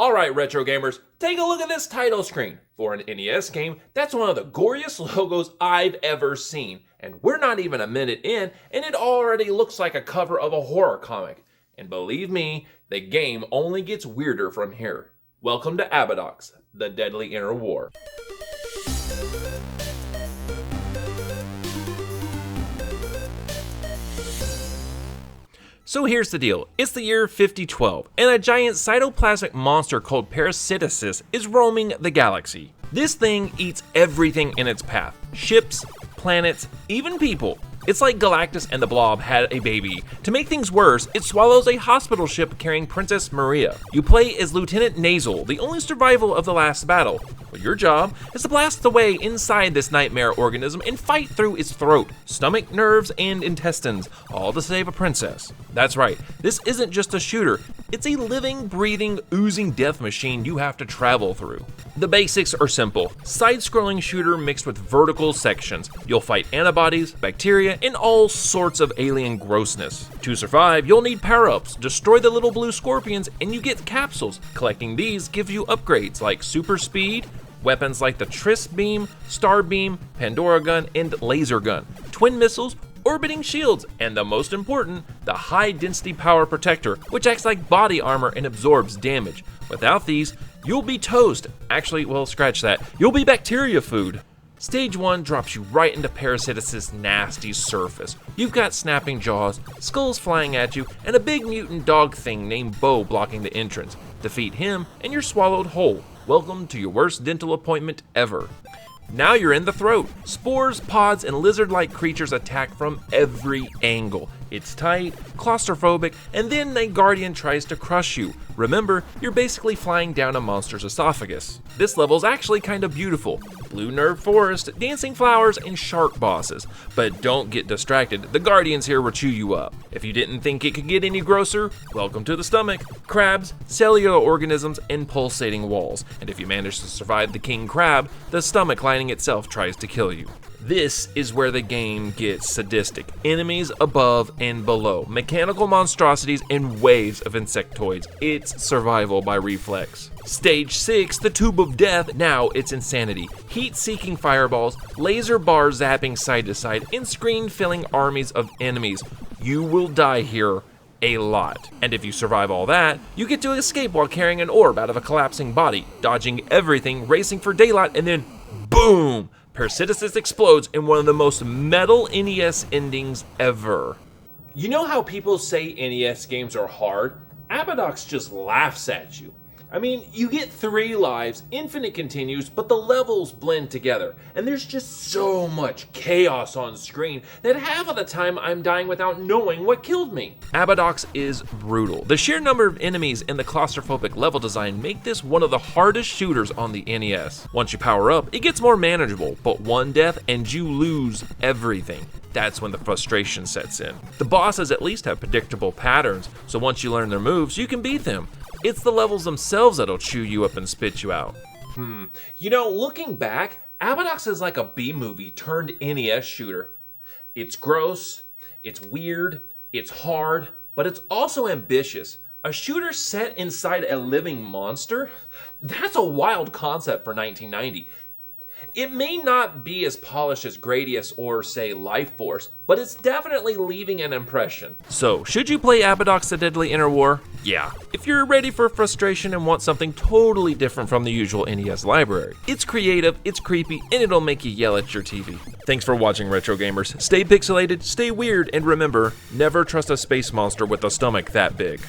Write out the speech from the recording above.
Alright retro gamers, take a look at this title screen. For an NES game, that's one of the goriest logos I've ever seen. And we're not even a minute in, and it already looks like a cover of a horror comic. And believe me, the game only gets weirder from here. Welcome to Abadox, the Deadly Inner War. So here's the deal, it's the year 5012, and a giant cytoplasmic monster called Parasitis is roaming the galaxy. This thing eats everything in its path, ships, planets, even people. It's like Galactus and the Blob had a baby. To make things worse, it swallows a hospital ship carrying Princess Maria. You play as Lieutenant Nasal, the only survival of the last battle. But your job is to blast the way inside this nightmare organism and fight through its throat, stomach, nerves, and intestines, all to save a princess. That's right, this isn't just a shooter, it's a living, breathing, oozing death machine you have to travel through. The basics are simple. Side-scrolling shooter mixed with vertical sections. You'll fight antibodies, bacteria, and all sorts of alien grossness. To survive, you'll need power-ups, destroy the little blue scorpions, and you get capsules. Collecting these gives you upgrades like super speed, weapons like the Tris Beam, Star Beam, Pandora Gun, and Laser Gun, twin missiles, orbiting shields, and the most important, the high density power protector, which acts like body armor and absorbs damage. Without these, you'll be toast. Actually, well, scratch that. You'll be bacteria food. Stage 1 drops you right into Parasitis' nasty surface. You've got snapping jaws, skulls flying at you, and a big mutant dog thing named Bo blocking the entrance. Defeat him, and you're swallowed whole. Welcome to your worst dental appointment ever. Now you're in the throat. Spores, pods, and lizard-like creatures attack from every angle. It's tight, claustrophobic, and then a guardian tries to crush you. Remember, you're basically flying down a monster's esophagus. This level's actually kind of beautiful. Blue Nerve Forest, dancing flowers, and shark bosses. But don't get distracted, the guardians here will chew you up. If you didn't think it could get any grosser, welcome to the stomach. Crabs, cellular organisms, and pulsating walls. And if you manage to survive the king crab, the stomach lining itself tries to kill you. This is where the game gets sadistic. Enemies above and below, mechanical monstrosities and waves of insectoids. It's survival by reflex. Stage 6, the Tube of Death, now it's insanity. Heat-seeking fireballs, laser bar zapping side to side, and screen-filling armies of enemies. You will die here a lot. And if you survive all that, you get to escape while carrying an orb out of a collapsing body, dodging everything, racing for daylight, and then boom! Parasitis explodes in one of the most metal NES endings ever. You know how people say NES games are hard? Abadox just laughs at you. I mean, you get 3 lives, infinite continues, but the levels blend together, and there's just so much chaos on screen that half of the time I'm dying without knowing what killed me. Abadox is brutal. The sheer number of enemies and the claustrophobic level design make this one of the hardest shooters on the NES. Once you power up, it gets more manageable, but one death and you lose everything. That's when the frustration sets in. The bosses at least have predictable patterns, so once you learn their moves, you can beat them. It's the levels themselves that'll chew you up and spit you out. You know, looking back, Abadox is like a B-movie turned NES shooter. It's gross, it's weird, it's hard, but it's also ambitious. A shooter set inside a living monster? That's a wild concept for 1990. It may not be as polished as Gradius or, say, Life Force, but it's definitely leaving an impression. So, should you play Abadox the Deadly Inner War? Yeah. If you're ready for frustration and want something totally different from the usual NES library. It's creative, it's creepy, and it'll make you yell at your TV. Thanks for watching, Retro Gamers. Stay pixelated, stay weird, and remember, never trust a space monster with a stomach that big.